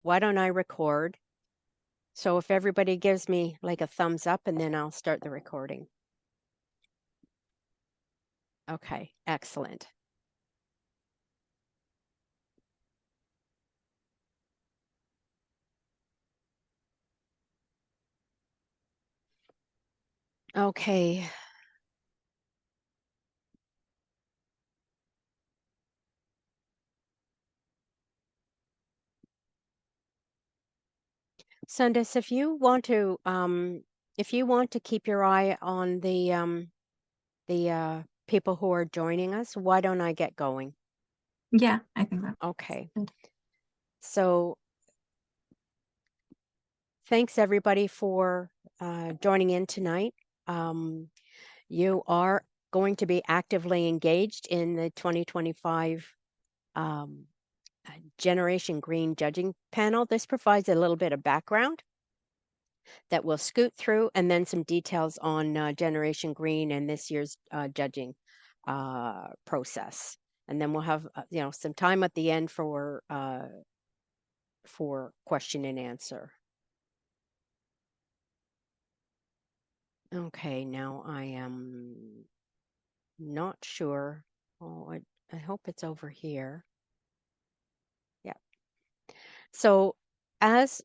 why don't I record? So if everybody gives me like a thumbs up, and then I'll start the recording. Okay, excellent. Okay. Sundus, if you want to keep your eye on the people who are joining us, why don't I get going? Yeah, I think that's Okay. good. So thanks everybody for joining in tonight. Um, you are going to be actively engaged in the 2025 um, Generation Green Judging Panel. This provides a little bit of background that we'll scoot through, and then some details on Generation Green and this year's judging process. And then we'll have some time at the end for question and answer. Okay, now I am not sure. Oh, I hope it's over here. Yeah. So as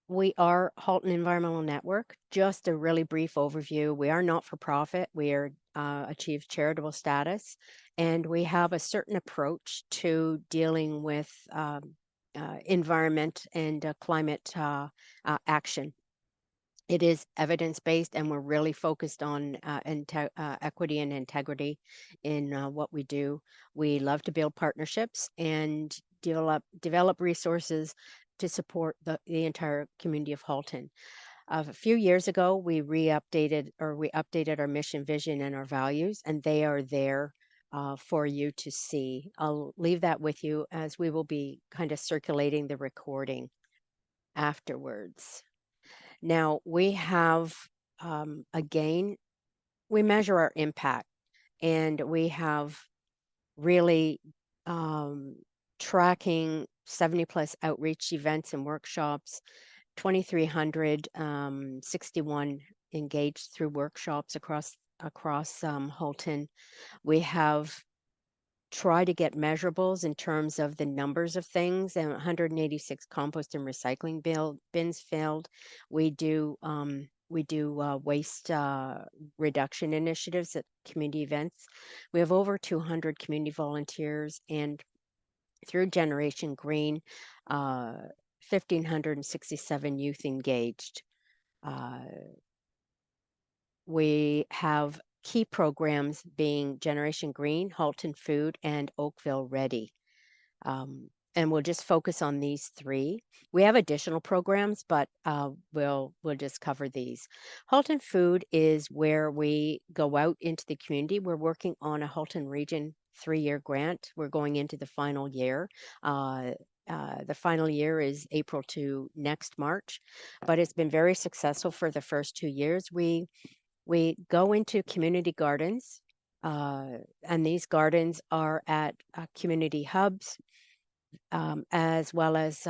we are Halton Environmental Network. Just a really brief overview. We are not for profit. We are achieved charitable status, and we have a certain approach to dealing with environment and climate action. It is evidence-based, and we're really focused on equity and integrity in what we do. We love to build partnerships and develop resources to support the entire community of Halton. A few years ago, we updated our mission, vision, and our values, and they are there for you to see. I'll leave that with you as we will be kind of circulating the recording afterwards. Now, we have, again, we measure our impact, and we have really tracking 70 plus outreach events and workshops, 2,361 engaged through workshops across Halton. We have try to get measurables in terms of the numbers of things, and 186 compost and recycling bins filled. We do waste reduction initiatives at community events. We have over 200 community volunteers, and through Generation Green, 1,567 youth engaged. Uh, we have key programs being Generation Green, Halton Food, and Oakville Ready. And we'll just focus on these three. We have additional programs, but we'll just cover these. Halton Food is where we go out into the community. We're working on a Halton Region 3-year grant. We're going into the final year. The final year is April to next March, but it's been very successful for the first 2 years. We go into community gardens, and these gardens are at community hubs, as well as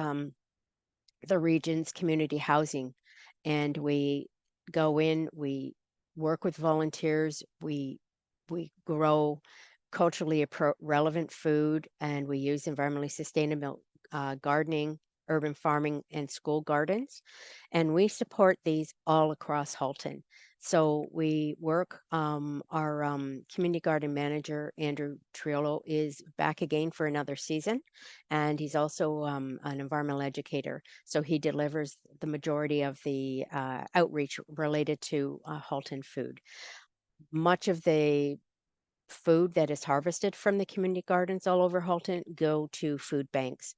the region's community housing. And we go in, we work with volunteers, we grow culturally relevant food, and we use environmentally sustainable gardening, urban farming, and school gardens. And we support these all across Halton. So we work, our community garden manager, Andrew Triolo, is back again for another season. And he's also an environmental educator. So he delivers the majority of the outreach related to Halton food. Much of the food that is harvested from the community gardens all over Halton go to food banks.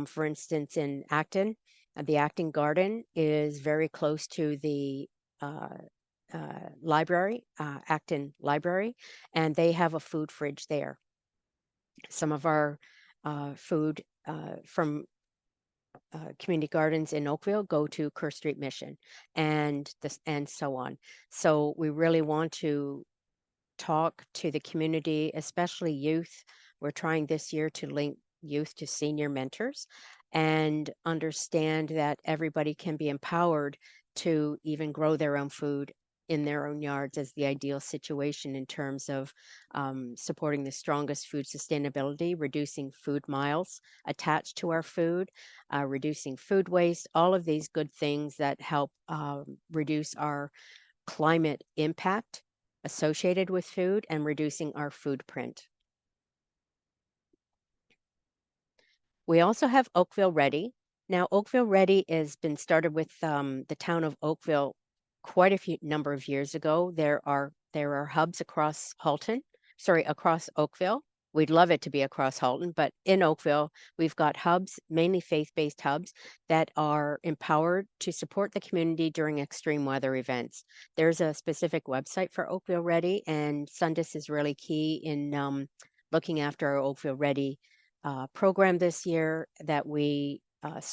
For instance, in Acton, the Acton Garden is very close to the uh, library, Acton Library, and they have a food fridge there. Some of our food from community gardens in Oakville go to Kerr Street Mission, and so on. So we really want to talk to the community, especially youth. We're trying this year to link youth to senior mentors, and understand that everybody can be empowered to even grow their own food in their own yards as the ideal situation in terms of supporting the strongest food sustainability, reducing food miles attached to our food, reducing food waste, all of these good things that help reduce our climate impact associated with food and reducing our food print. We also have Oakville Ready. Now, Oakville Ready has been started with the town of Oakville quite a few number of years ago. There are hubs across Halton, sorry, across Oakville. We'd love it to be across Halton, but in Oakville, we've got hubs, mainly faith-based hubs, that are empowered to support the community during extreme weather events. There's a specific website for Oakville Ready, and Sundus is really key in looking after our Oakville Ready program this year that we have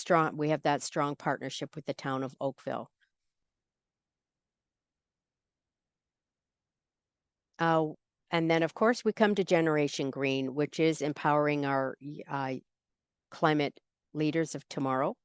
that strong partnership with the town of Oakville. Uh, and then, of course, we come to Generation Green, which is empowering our climate leaders of tomorrow.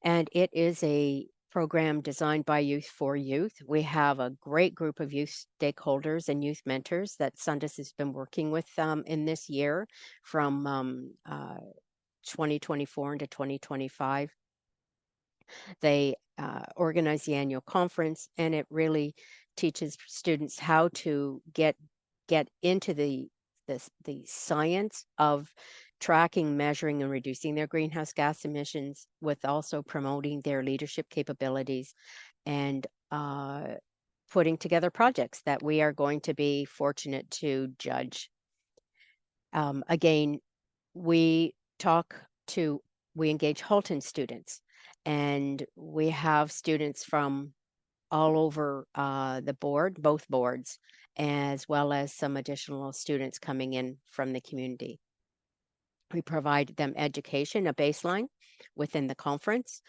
And it is a program designed by youth for youth. We have a great group of youth stakeholders and youth mentors that Sundus has been working with in this year from 2024 into 2025. They organize the annual conference, and it really teaches students how to get into the science of tracking, measuring, and reducing their greenhouse gas emissions, with also promoting their leadership capabilities and putting together projects that we are going to be fortunate to judge. Again, we talk to we engage Halton students, and we have students from all over the board, both boards, as well as some additional students coming in from the community. We provide them education, a baseline within the conference.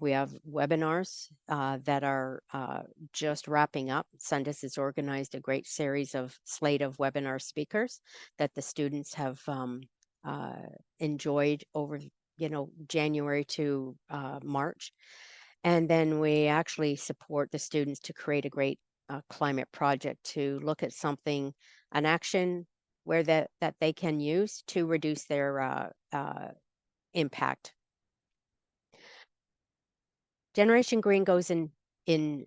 We have webinars that are just wrapping up. Sundus has organized a great series of slate of webinar speakers that the students have uh, enjoyed over, January to March. And then we actually support the students to create a great climate project to look at something, an action where that they can use to reduce their impact. Generation Green goes in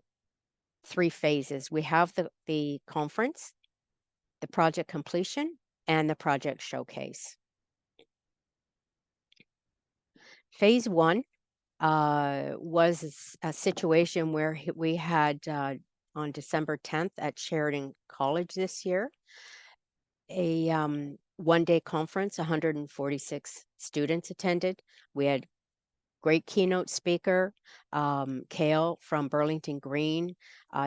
three phases. We have the conference, the project completion, and the project showcase. Phase one was a situation where we had on December 10th at Sheridan College this year, a one-day conference. 146 students attended. We had great keynote speaker. Kale from Burlington Green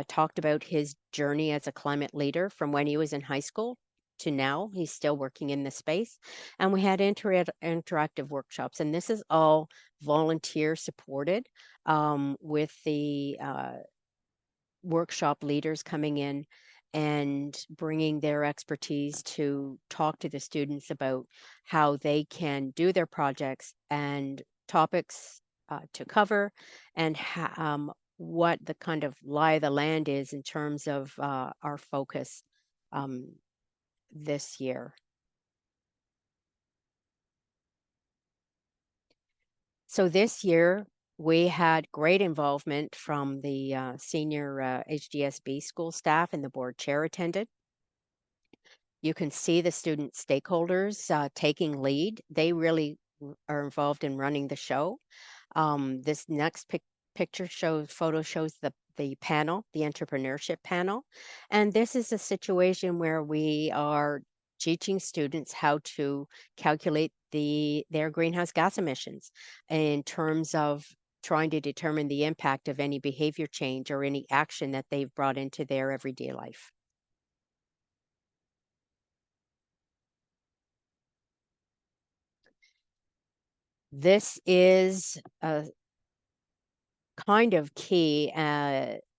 talked about his journey as a climate leader from when he was in high school to now. He's still working in the space. And we had interactive workshops. And this is all volunteer supported with the workshop leaders coming in and bringing their expertise to talk to the students about how they can do their projects and topics to cover, and what the kind of lie of the land is in terms of our focus um, this year. So this year, we had great involvement from the senior HDSB school staff, and the board chair attended. You can see the student stakeholders taking lead. They really are involved in running the show. This next photo shows the panel, the entrepreneurship panel. And this is a situation where we are teaching students how to calculate their greenhouse gas emissions in terms of trying to determine the impact of any behavior change or any action that they've brought into their everyday life. This is kind of key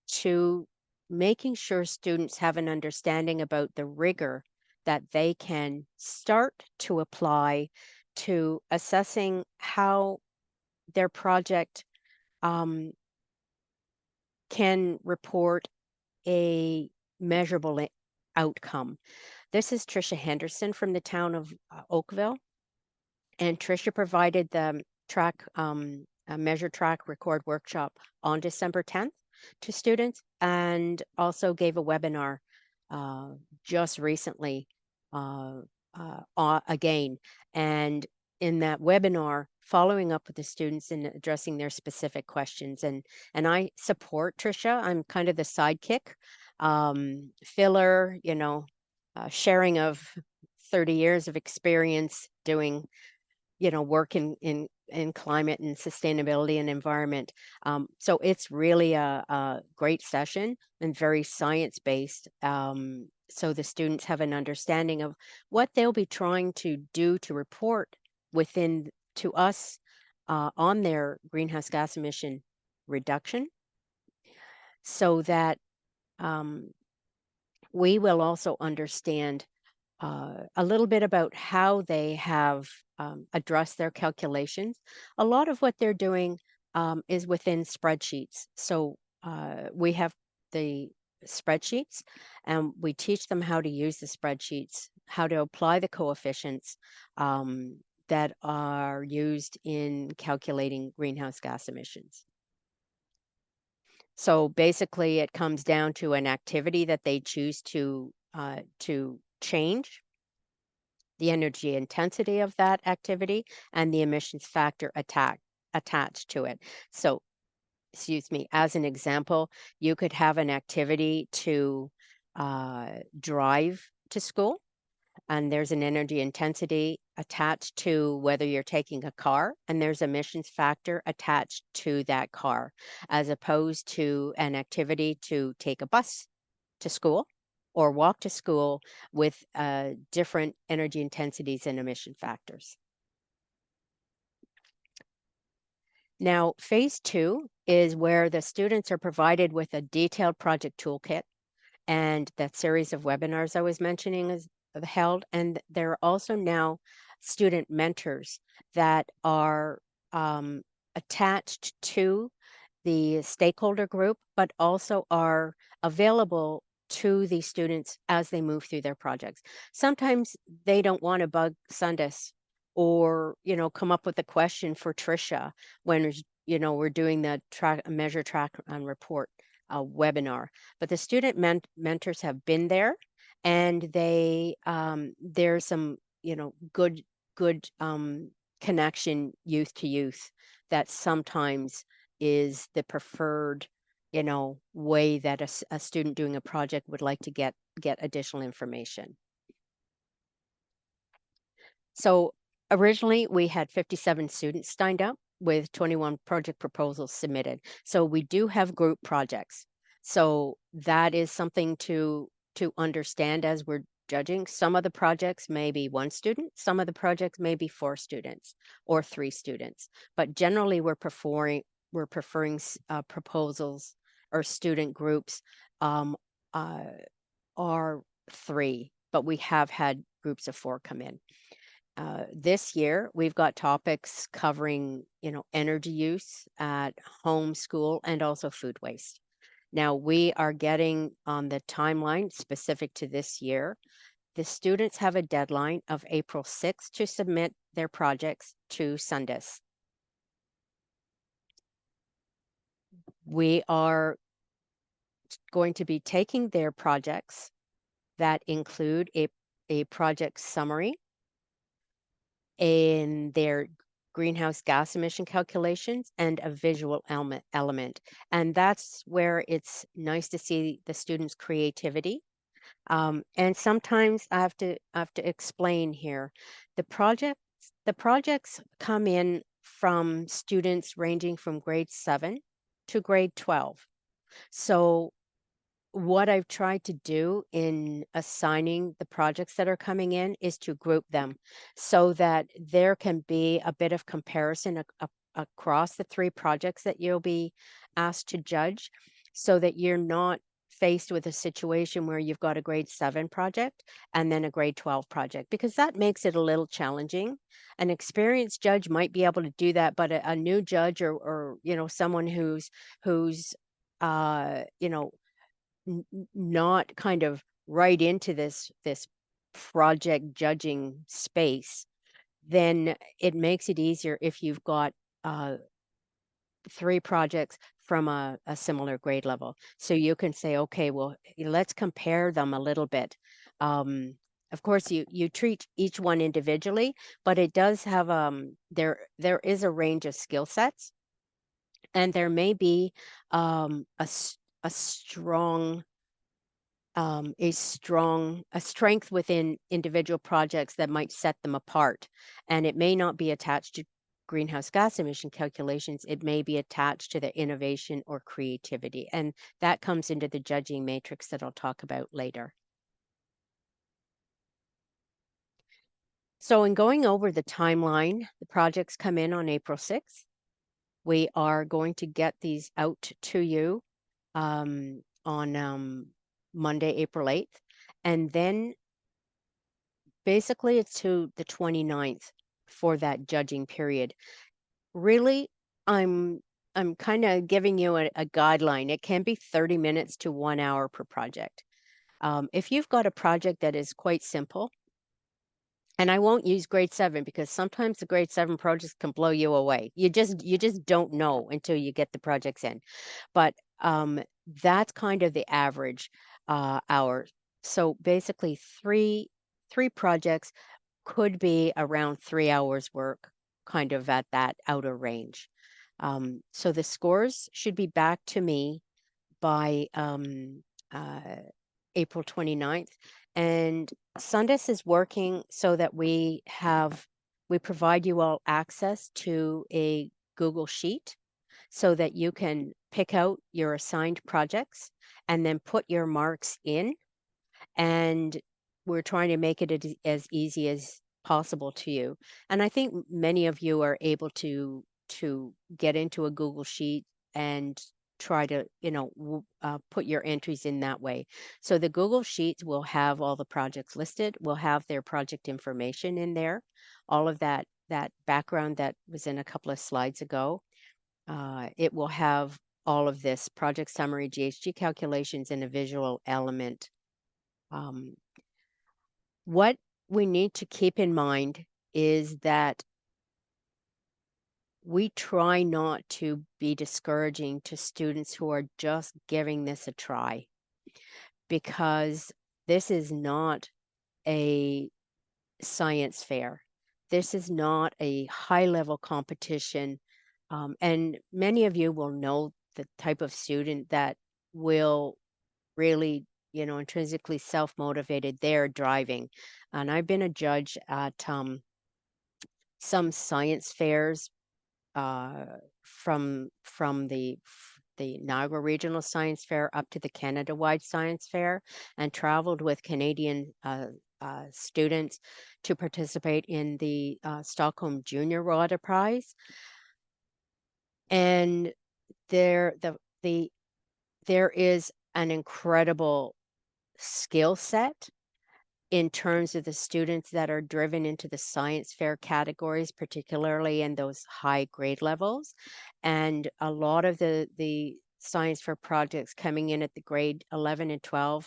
to making sure students have an understanding about the rigor that they can start to apply to assessing how their project um, can report a measurable outcome. This is Trisha Henderson from the town of Oakville, and Trisha provided the measure, track, record workshop on December 10th to students, and also gave a webinar uh, just recently again. And in that webinar, following up with the students and addressing their specific questions. And I support Trisha. I'm kind of the sidekick, filler, sharing of 30 years of experience doing work in climate and sustainability and environment. So it's really a great session and very science based. So the students have an understanding of what they'll be trying to do to report within to us on their greenhouse gas emission reduction, so that um, we will also understand a little bit about how they have addressed their calculations. A lot of what they're doing is within spreadsheets. So we have the spreadsheets, and we teach them how to use the spreadsheets, how to apply the coefficients that are used in calculating greenhouse gas emissions. So basically, it comes down to an activity that they choose to change, the energy intensity of that activity, and the emissions factor attached to it. So, excuse me, as an example, you could have an activity to drive to school, and there's an energy intensity attached to whether you're taking a car, and there's emissions factor attached to that car, as opposed to an activity to take a bus to school or walk to school with different energy intensities and emission factors. Now, phase two is where the students are provided with a detailed project toolkit, and that series of webinars I was mentioning is held. And there are also now student mentors that are attached to the stakeholder group, but also are available to the students as they move through their projects. Sometimes they don't want to bug Sundus or, come up with a question for Trisha when, we're doing the measure, track, and report webinar. But the student mentors have been there, and there's some, good connection youth to youth that sometimes is the preferred, way that a student doing a project would like to get additional information. So originally we had 57 students signed up with 21 project proposals submitted. So we do have group projects. So that is something to understand as we're judging. Some of the projects may be one student, some of the projects may be 4 students or 3 students. But generally we're preferring proposals or student groups um, uh, are 3, but we have had groups of 4 come in. This year, we've got topics covering, energy use at home, school, and also food waste. Now, we are getting on the timeline specific to this year. The students have a deadline of April 6th to submit their projects to Sundus. We are going to be taking their projects that include a project summary in their greenhouse gas emission calculations and a visual element. And that's where it's nice to see the students' creativity. And sometimes I have to explain here. The projects come in from students ranging from grade 7 to grade 12. So what I've tried to do in assigning the projects that are coming in is to group them so that there can be a bit of comparison across the 3 projects that you'll be asked to judge, so that you're not faced with a situation where you've got a grade 7 project and then a grade 12 project, because that makes it a little challenging. An experienced judge might be able to do that, but a new judge or someone who's you know not kind of right into this project judging space, then it makes it easier if you've got uh, 3 projects from a similar grade level. So you can say, okay, well, let's compare them a little bit. Um, of course, you treat each one individually, but it does have there is a range of skill sets, and there may be a strong a strength within individual projects that might set them apart. And it may not be attached to greenhouse gas emission calculations, it may be attached to the innovation or creativity. And that comes into the judging matrix that I'll talk about later. So, in going over the timeline, the projects come in on April 6th. We are going to get these out to you on Monday, April 8th. And then basically, it's to the 29th for that judging period. Really, I'm I'm kinda giving you a guideline. It can be 30 minutes to 1 hour per project. If you've got a project that is quite simple, and I won't use grade 7 because sometimes the grade 7 projects can blow you away. You just don't know until you get the projects in. But, that's kind of the average, hour. So, basically 3 projects could be around 3 hours work, kind of at that outer range. So the scores should be back to me by uh, April 29th. And Sundus is working so that we provide you all access to a Google Sheet so that you can pick out your assigned projects and then put your marks in, and we're trying to make it as easy as possible to you. And I think many of you are able to get into a Google Sheet and try to, put your entries in that way. So the Google Sheets will have all the projects listed, will have their project information in there, all of that background that was in a couple of slides ago. It will have all of this project summary, GHG calculations, and a visual element. um, what we need to keep in mind is that we try not to be discouraging to students who are just giving this a try, because this is not a science fair. This is not a high level competition. And many of you will know the type of student that will really, intrinsically self-motivated, they're driving. And I've been a judge at some science fairs uh, from the Niagara Regional Science Fair up to the Canada-wide Science Fair, and traveled with Canadian students to participate in the Stockholm Junior Rota Prize. And there, the there is an incredible skill set in terms of the students that are driven into the science fair categories, particularly in those high grade levels. And a lot of the science fair projects coming in at the grade 11 and 12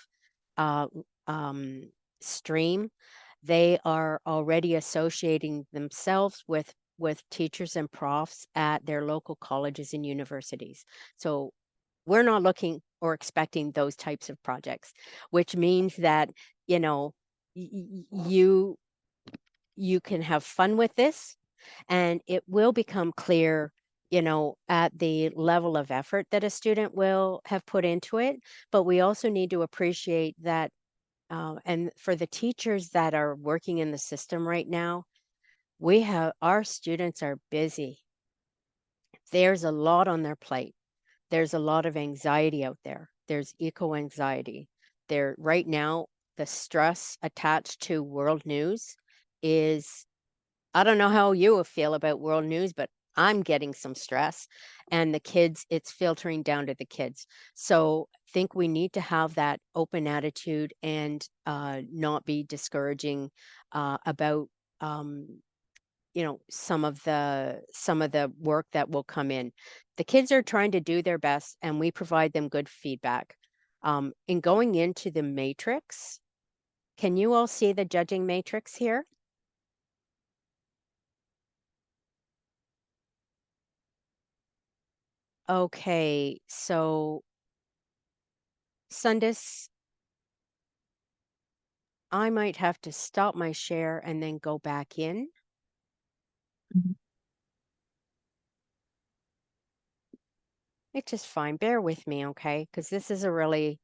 uh, um, stream, they are already associating themselves with teachers and profs at their local colleges and universities. So we're not looking or expecting those types of projects, which means that, you know, you can have fun with this, and it will become clear, at the level of effort that a student will have put into it. But we also need to appreciate that, and for the teachers that are working in the system right now, we have our students are busy. There's a lot on their plate. There's a lot of anxiety out there. There's eco anxiety. There right now, the stress attached to world news is, I don't know how you feel about world news, but I'm getting some stress, and the kids, it's filtering down to the kids. So, think we need to have that open attitude and not be discouraging about um, some of the work that will come in. The kids are trying to do their best, and we provide them good feedback. In going into the matrix, can you all see the judging matrix here? Okay, so Sundus, I might have to stop my share and then go back in. Mhm. It's just fine. Bear with me, okay? Because this is a really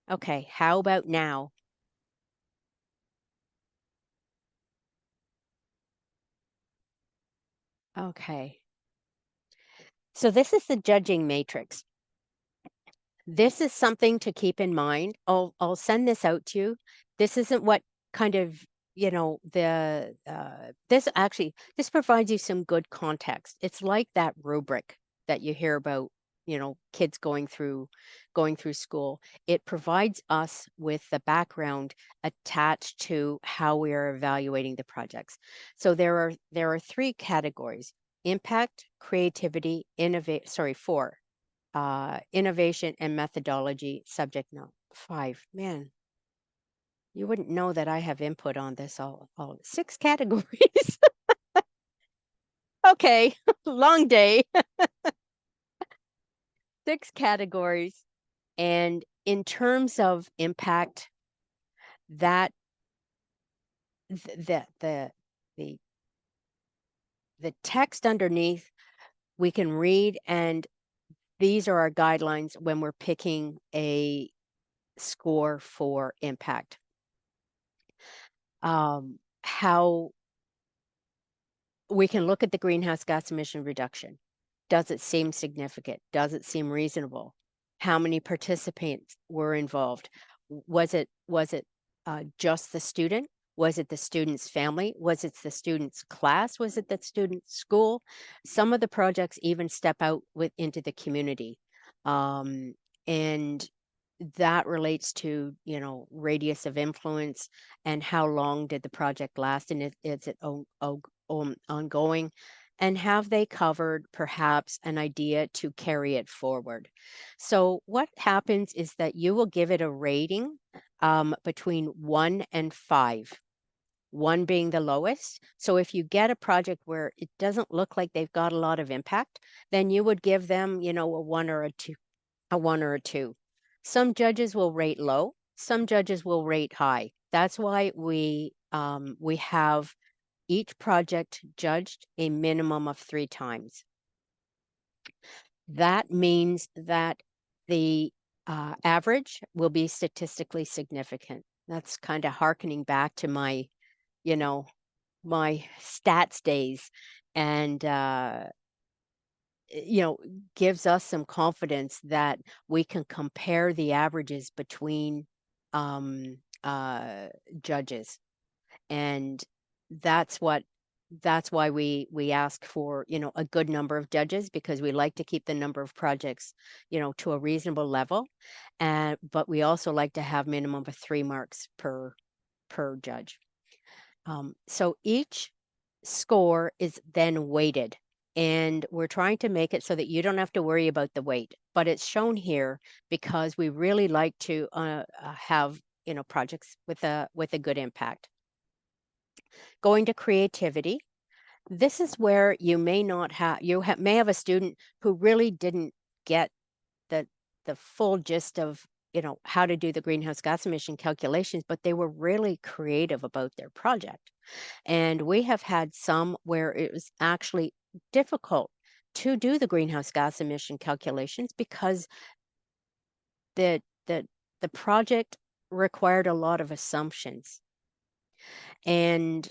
okay. How about now? Okay. So this is the judging matrix. This is something to keep in mind. I'll send this out to you. This isn't what kind of, this provides you some good context. It's like that rubric that you hear about, kids going through school. It provides us with the background attached to how we are evaluating the projects. So there are three categories: impact, creativity, innovate, sorry, four: innovation and methodology, subject no 5. Man, you wouldn't know that I have input on this all 6 categories. Okay, long day. 6 categories, and in terms of impact, that th the the text underneath we can read, and these are our guidelines when we're picking a score for impact. How we can look at the greenhouse gas emission reduction. Does it seem significant? Does it seem reasonable? How many participants were involved? Was it just the student? Was it the student's family? Was it the student's class? Was it the student's school? Some of the projects even step out into the community, um, and that relates to radius of influence and how long did the project last, and is it ongoing, and have they covered perhaps an idea to carry it forward. So what happens is that you will give it a rating between 1 and 5, 1 being the lowest. So if you get a project where it doesn't look like they've got a lot of impact, then you would give them a 1 or a 2, a 1 or a 2. Some judges will rate low, some judges will rate high. That's why we have each project judged a minimum of 3 times. That means that the average will be statistically significant. That's kind of harkening back to you know, my stats days, and you know, gives us some confidence that we can compare the averages between um, uh, judges, and that's what that's why we ask for a good number of judges, because we like to keep the number of projects to a reasonable level, and but we also like to have minimum of 3 marks per judge. So each score is then weighted, and we're trying to make it so that you don't have to worry about the weight, but it's shown here because we really like to have projects with a good impact. Going to creativity, this is where you may not have may have a student who really didn't get the full gist of how to do the greenhouse gas emission calculations, but they were really creative about their project. And we have had some where it was actually difficult to do the greenhouse gas emission calculations because the the the project required a lot of assumptions. And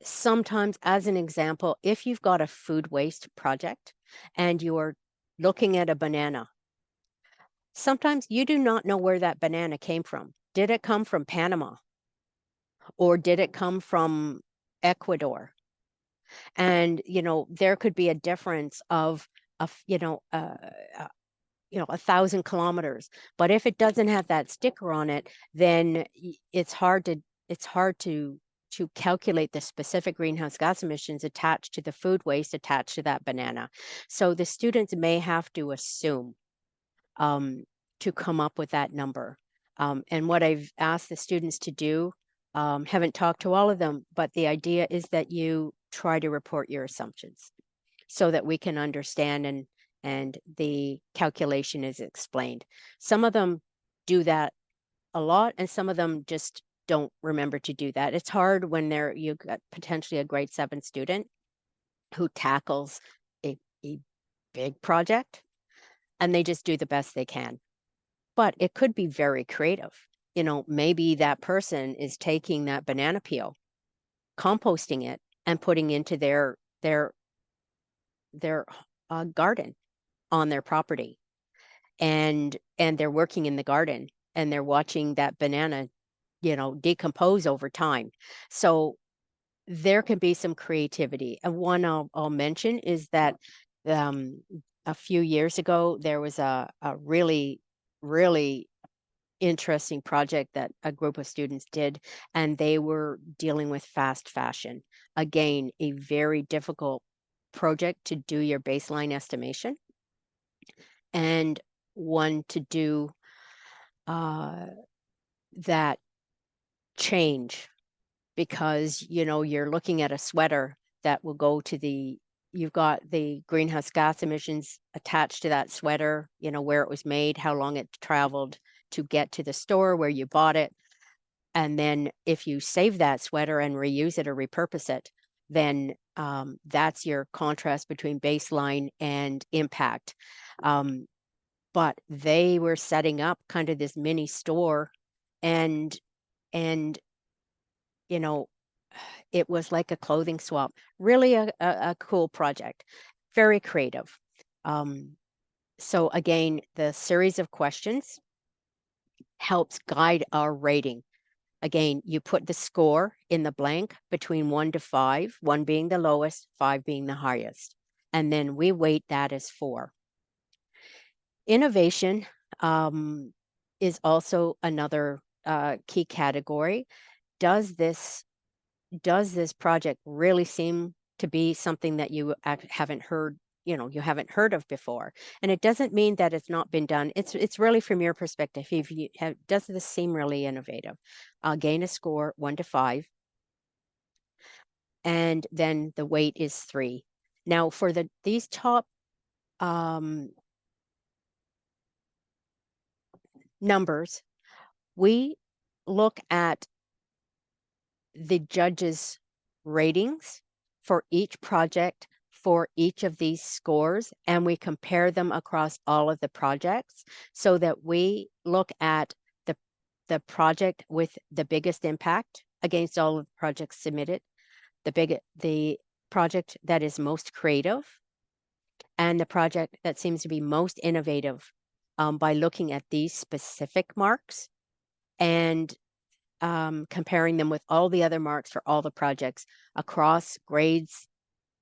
sometimes, as an example, if you've got a food waste project and you're looking at a banana, sometimes you do not know where that banana came from. Did it come from Panama? or did it come from Ecuador? And, there could be a difference of, uh, 1,000 kilometers. But if it doesn't have that sticker on it, then it's hard to calculate the specific greenhouse gas emissions attached to the food waste attached to that banana. So the students may have to assume, um, to come up with that number. And what I've asked the students to do, haven't talked to all of them, but the idea is that you try to report your assumptions so that we can understand, and the calculation is explained. Some of them do that a lot, and some of them just don't remember to do that. It's hard when you've got potentially a grade 7 student who tackles a big project, and they just do the best they can. But it could be very creative. Maybe that person is taking that banana peel, composting it, and putting into their garden on their property, and they're working in the garden, and they're watching that banana, decompose over time. So there can be some creativity. And one I'll mention is that, um, a few years ago, there was a really, really interesting project that a group of students did, and they were dealing with fast fashion. Again, a very difficult project to do your baseline estimation, and one to do, uh, that change, because you're looking at a sweater that will go to the you've got the greenhouse gas emissions attached to that sweater, where it was made, how long it traveled to get to the store where you bought it. And then if you save that sweater and reuse it or repurpose it, then, that's your contrast between baseline and impact. Um, but they were setting up kind of this mini store, and and you know it was like a clothing swap. Really a cool project, very creative. Um, so again, the series of questions helps guide our rating. Again, you put the score in the blank between 1 to 5, 1 being the lowest, 5 being the highest, and then we weight that as 4. Innovation, is also another, key category. Does this does this project really seem to be something that haven't heard, you haven't heard of before? And it doesn't mean that it's not been done. It's really from your perspective. If you have, does this seem really innovative? I'll gain a score 1 to 5, and then the weight is 3. Now, for these top, um, numbers, we look at the judges' ratings for each project for each of these scores, and we compare them across all of the projects so that we look at the project with the biggest impact against all of the projects submitted, the project that is most creative, and the project that seems to be most innovative, by looking at these specific marks, and, comparing them with all the other marks for all the projects across grades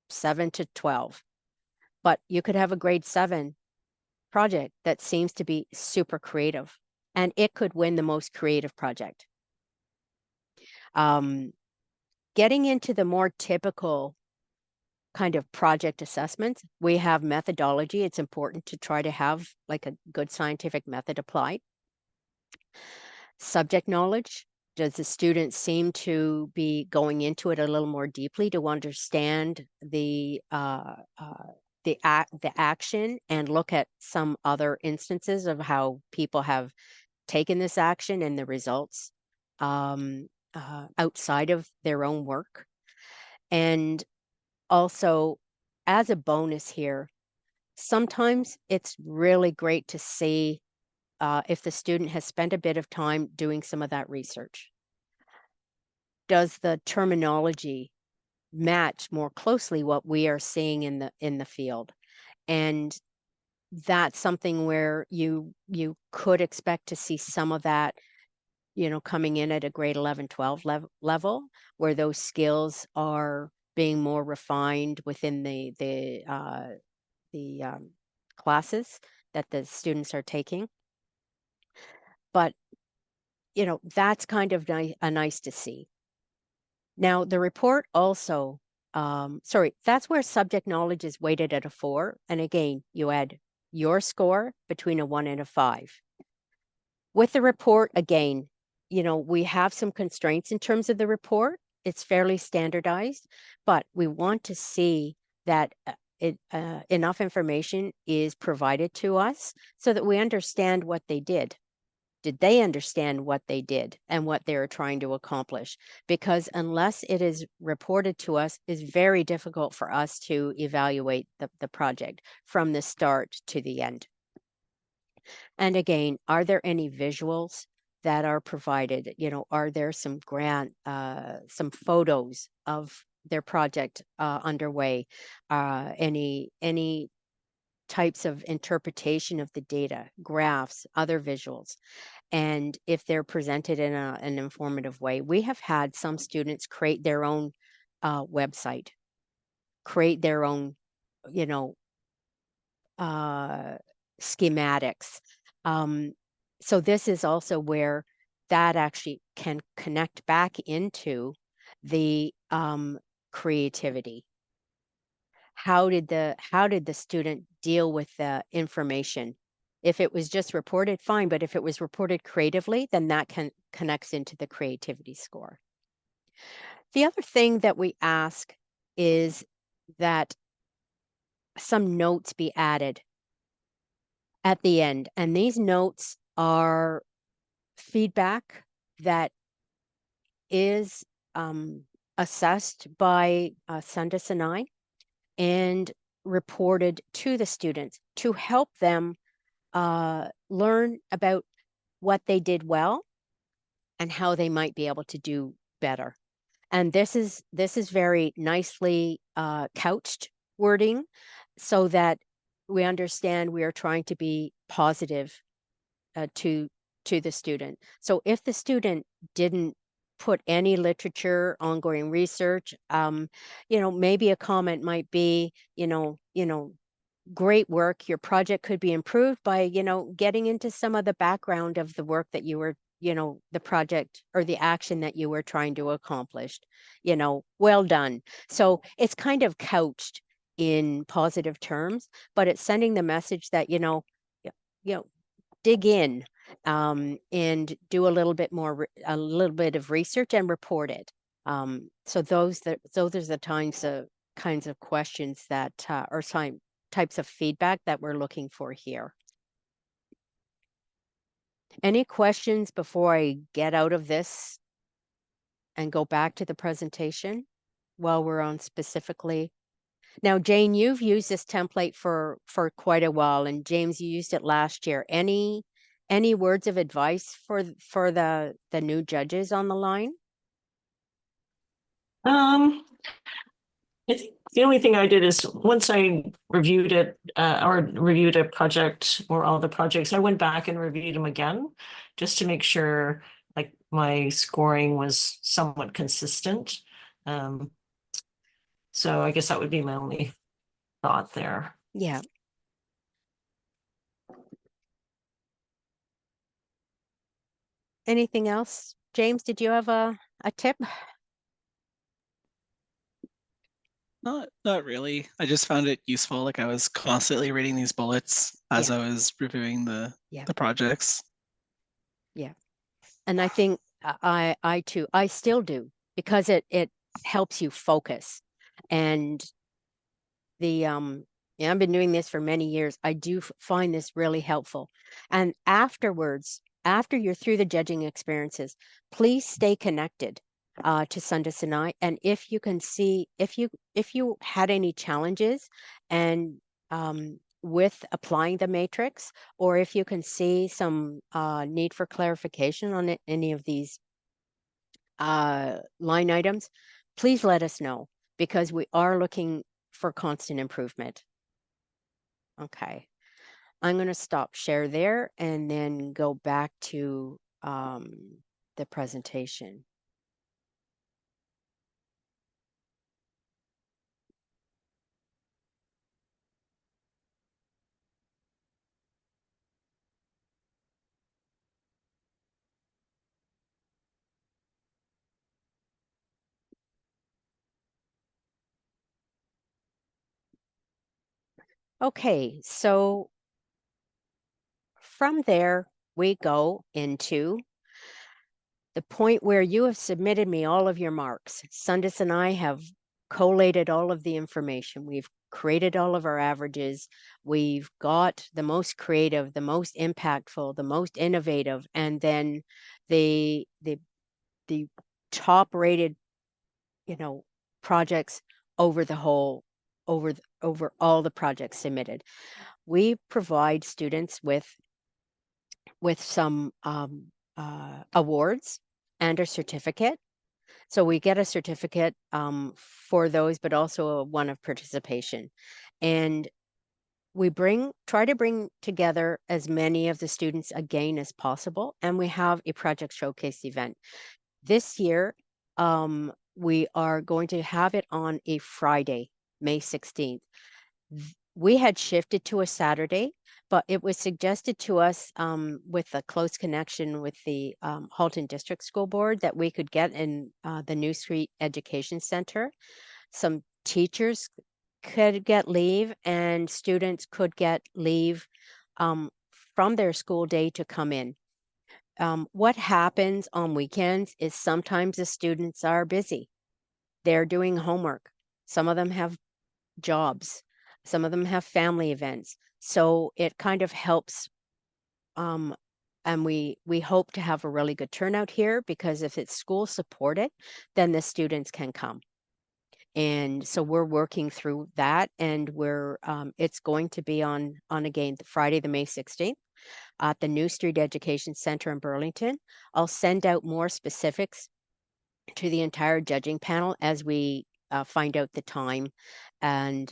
7 to 12. But you could have a grade 7 project that seems to be super creative, and it could win the most creative project. Um, Getting into the more typical kind of project assessments, we have methodology. It's important to try to have like a good scientific method applied. Subject knowledge. Does the student seem to be going into it a little more deeply to understand the action, and look at some other instances of how people have taken this action and the results, outside of their own work? And also, as a bonus here, sometimes it's really great to see, if the student has spent a bit of time doing some of that research. Does the terminology match more closely what we are seeing in the field? And that's something where you could expect to see some of that coming in at a grade 11, 12 level, where those skills are being more refined within the classes that the students are taking. But, that's kind of nice to see. Now, the report also, that's where subject knowledge is weighted at a 4. And again, you add your score between a 1 and a 5. With the report, again, we have some constraints in terms of the report. It's fairly standardized, but we want to see that enough information is provided to us so that we understand what they did. Did they understand what they did and what they were trying to accomplish? Because unless it is reported to us, it's very difficult for us to evaluate the project from the start to the end. And again, are there any visuals that are provided? Are there some some photos of their project underway? Any types of interpretation of the data, graphs, other visuals, and if they're presented in an informative way. We have had some students create their own website, create their own, you know, uh, schematics. Um, so this is also where that actually can connect back into the creativity. How did the student deal with the information? If it was just reported, fine, but if it was reported creatively, then that connects into the creativity score. The other thing that we ask is that some notes be added at the end. And these notes are feedback that is assessed by Sundus and I and reported to the students to help them learn about what they did well and how they might be able to do better. And this is very nicely couched wording so that we understand we are trying to be positive to the student. So if the student didn't put any literature, ongoing research, maybe a comment might be, great work. Your project could be improved by, getting into some of the background of the work that you were, the project or the action that you were trying to accomplish. Well done. So it's kind of couched in positive terms, but it's sending the message that, y- you know, dig in and do a little bit of research and report it. So those are the kinds of questions that or types of feedback that we're looking for here. Any questions before I get out of this and go back to the presentation while we're on specifically? Now, Jane, you've used this template for quite a while, and James, you used it last year. Any words of advice for the new judges on the line? I think the only thing I did is once I reviewed it or reviewed a project or all the projects, I went back and reviewed them again just to make sure like my scoring was somewhat consistent. So I guess that would be my only thought there. Yeah. Anything else? James, did you have a tip? Not really. I just found it useful. Like I was constantly reading these bullets as Yeah. I was reviewing the Yeah. the projects. Yeah. And I think I too, I still do because it helps you focus. And yeah, I've been doing this for many years. I do find this really helpful. And afterwards, after you're through the judging experiences, please stay connected to Sundus and I. And if you can see, if you had any challenges and with applying the matrix, or if you can see some need for clarification on any of these line items, please let us know because we are looking for constant improvement. Okay. I'm going to stop share there and then go back to the presentation. Okay, so from there, we go into the point where you have submitted me all of your marks. Sundus and I have collated all of the information. We've created all of our averages. We've got the most creative, the most impactful, the most innovative, and then the top rated, projects over the whole over all the projects submitted. We provide students with some awards and a certificate. So we get a certificate for those, but also one of participation. And we try to bring together as many of the students again as possible. And we have a project showcase event. This year, we are going to have it on a Friday, May 16th. We had shifted to a Saturday, but it was suggested to us with a close connection with the Halton District School Board that we could get in the New Street Education Center. Some teachers could get leave and students could get leave from their school day to come in. What happens on weekends is sometimes the students are busy. They're doing homework. Some of them have jobs. Some of them have family events. So it kind of helps. And we hope to have a really good turnout here because if it's school supported, then the students can come. And so we're working through that, and it's going to be on again Friday, the May 16th at the New Street Education Center in Burlington. I'll send out more specifics to the entire judging panel as we find out the time, and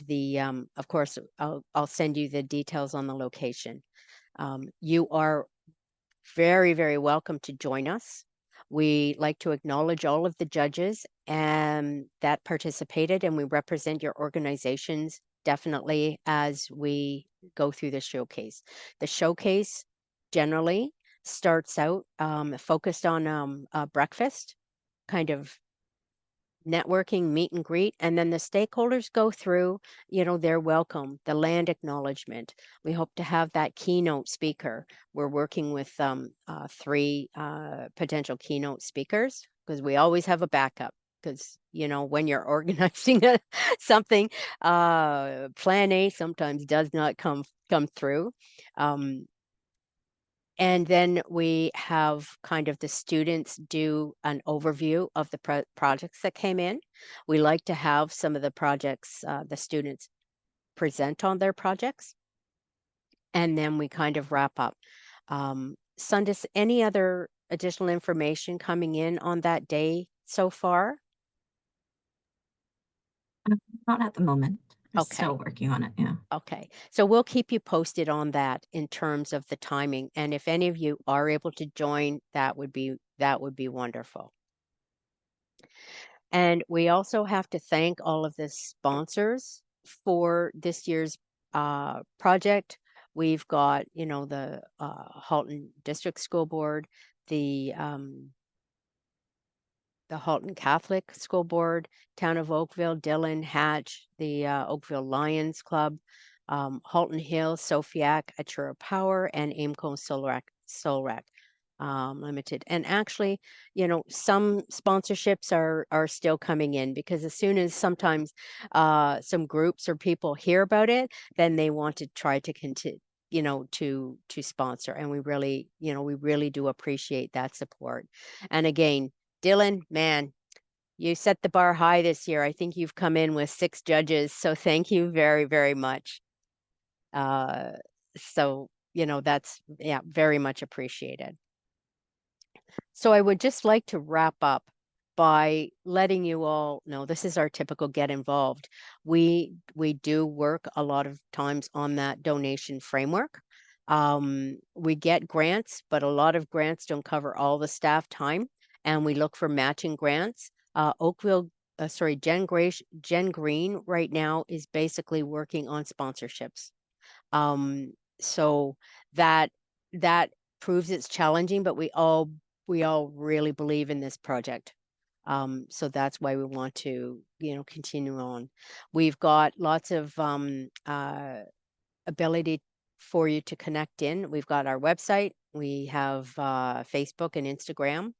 of course, I'll send you the details on the location. You are very, very welcome to join us. We like to acknowledge all of the judges and that participated, and we represent your organizations definitely as we go through the showcase. The showcase generally starts out focused on breakfast, kind of networking, meet and greet, and then the stakeholders go through, their welcome, the land acknowledgement. We hope to have that keynote speaker. We're working with three potential keynote speakers because we always have a backup. Because when you're organizing something, Plan A sometimes does not come through. And then we have kind of the students do an overview of the projects that came in. We like to have some of the projects, the students present on their projects. And then we kind of wrap up. Sundus, any other additional information coming in on that day so far? Not at the moment. We're Okay. still working on it. Yeah. Okay. So we'll keep you posted on that in terms of the timing. And if any of you are able to join, that would be wonderful. And we also have to thank all of the sponsors for this year's project. We've got, the Halton District School Board, the Halton Catholic School Board, Town of Oakville, Dillon, Hatch, the Oakville Lions Club, Halton Hills, Sofiac, Atura Power, and Aimco Solrec Limited. And actually, some sponsorships are still coming in because as soon as sometimes some groups or people hear about it, then they want to try to continue to sponsor, and we really do appreciate that support. And again, Dylan, man, you set the bar high this year. I think you've come in with 6 judges, so thank you very, very much. So, that's, very much appreciated. So I would just like to wrap up by letting you all know this is our typical get involved. We do work a lot of times on that donation framework. We get grants, but a lot of grants don't cover all the staff time, and we look for matching grants. Jen Green right now is basically working on sponsorships. So that that proves it's challenging, but we all really believe in this project. So that's why we want to, continue on. We've got lots of ability for you to connect in. We've got our website, we have Facebook and Instagram,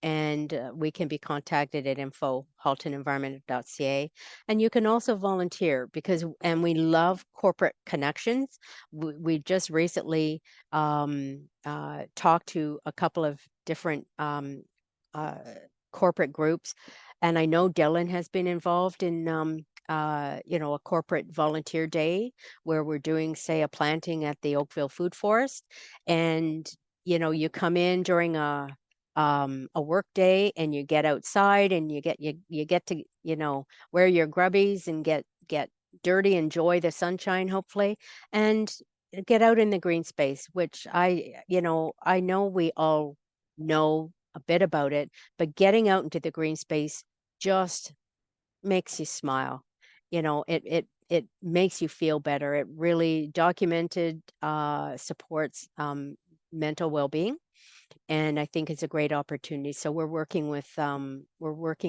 and we can be contacted at info@haltonenvironment.ca. And you can also volunteer and we love corporate connections. We just recently talked to a couple of different corporate groups, and I know Dylan has been involved in a corporate volunteer day where we're doing, say, a planting at the Oakville Food Forest. And, you come in during a work day and you get outside and you get to, wear your grubbies and get dirty, enjoy the sunshine, hopefully, and get out in the green space, which I know we all know a bit about it, but getting out into the green space just makes you smile. It makes you feel better. It really documented supports mental well-being, and I think it's a great opportunity. So we're working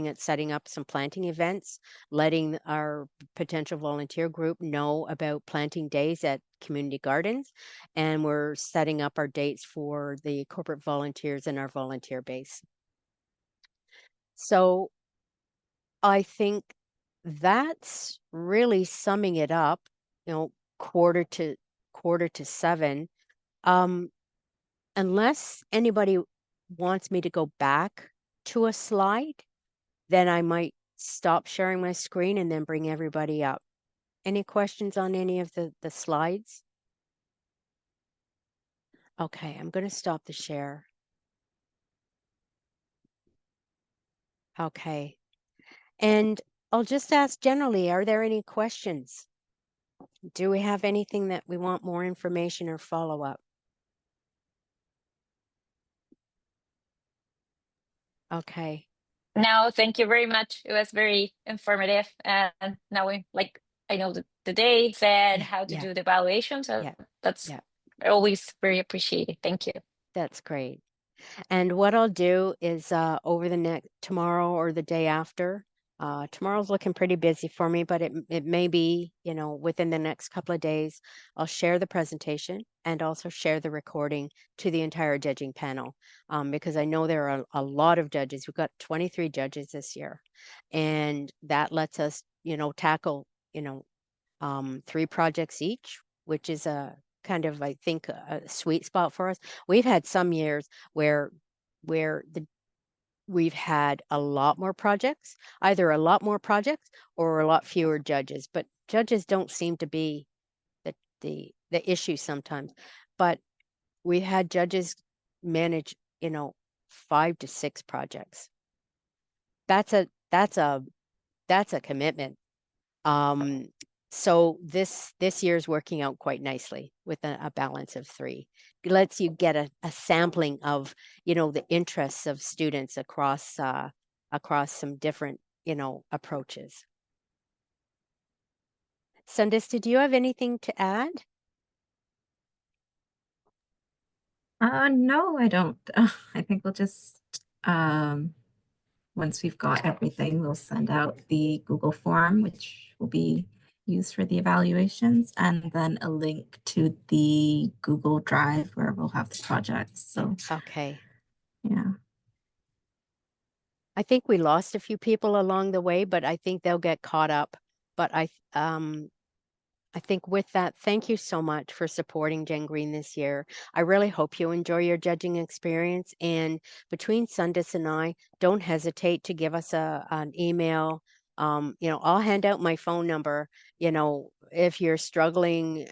at setting up some planting events, letting our potential volunteer group know about planting days at community gardens, and we're setting up our dates for the corporate volunteers in our volunteer base. So I think that's really summing it up, quarter to 7. Unless anybody wants me to go back to a slide, then I might stop sharing my screen and then bring everybody up. Any questions on any of the slides? Okay, I'm going to stop the share. Okay. And I'll just ask generally, are there any questions? Do we have anything that we want more information or follow-up? Okay. No, thank you very much. It was very informative. And now I know the dates and how to do the evaluation. So that's always very appreciated. Thank you. That's great. And what I'll do is over tomorrow or the day after, tomorrow's looking pretty busy for me, but it may be, within the next couple of days, I'll share the presentation and also share the recording to the entire judging panel, because I know there are a lot of judges. We've got 23 judges this year, and that lets us, tackle, 3 projects each, which is a kind of, I think, a sweet spot for us. We've had some years where we've had a lot more projects, either a lot more projects or a lot fewer judges, but judges don't seem to be the issue sometimes. But we had judges manage, 5 to 6 projects. That's a commitment. So this year's working out quite nicely with a balance of 3. It lets you get a sampling of, the interests of students across some different, approaches. Sundis, did you have anything to add? No, I don't. I think we'll just once we've got everything, we'll send out the Google form, which will be used for the evaluations, and then a link to the Google Drive where we'll have the projects. So okay. Yeah. I think we lost a few people along the way, but I think they'll get caught up. But I think with that, thank you so much for supporting Jen Green this year. I really hope you enjoy your judging experience. And between Sundis and I, don't hesitate to give us an email. I'll hand out my phone number, if you're struggling,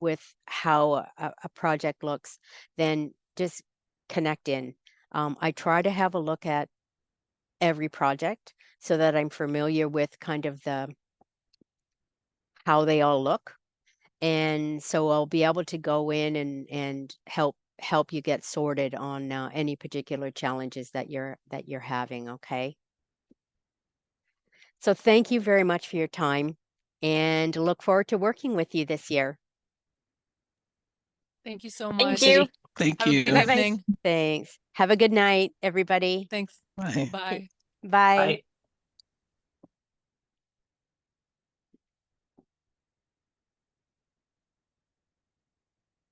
with how a project looks, then just connect in. I try to have a look at every project so that I'm familiar with kind of how they all look. And so I'll be able to go in and help you get sorted on any particular challenges that you're having. Okay. So thank you very much for your time, and look forward to working with you this year. Thank you so Thank much. you. Thank Have a you. good Bye-bye. evening. Thanks. Have a good night, everybody. Thanks. Bye. Bye. Bye. Bye.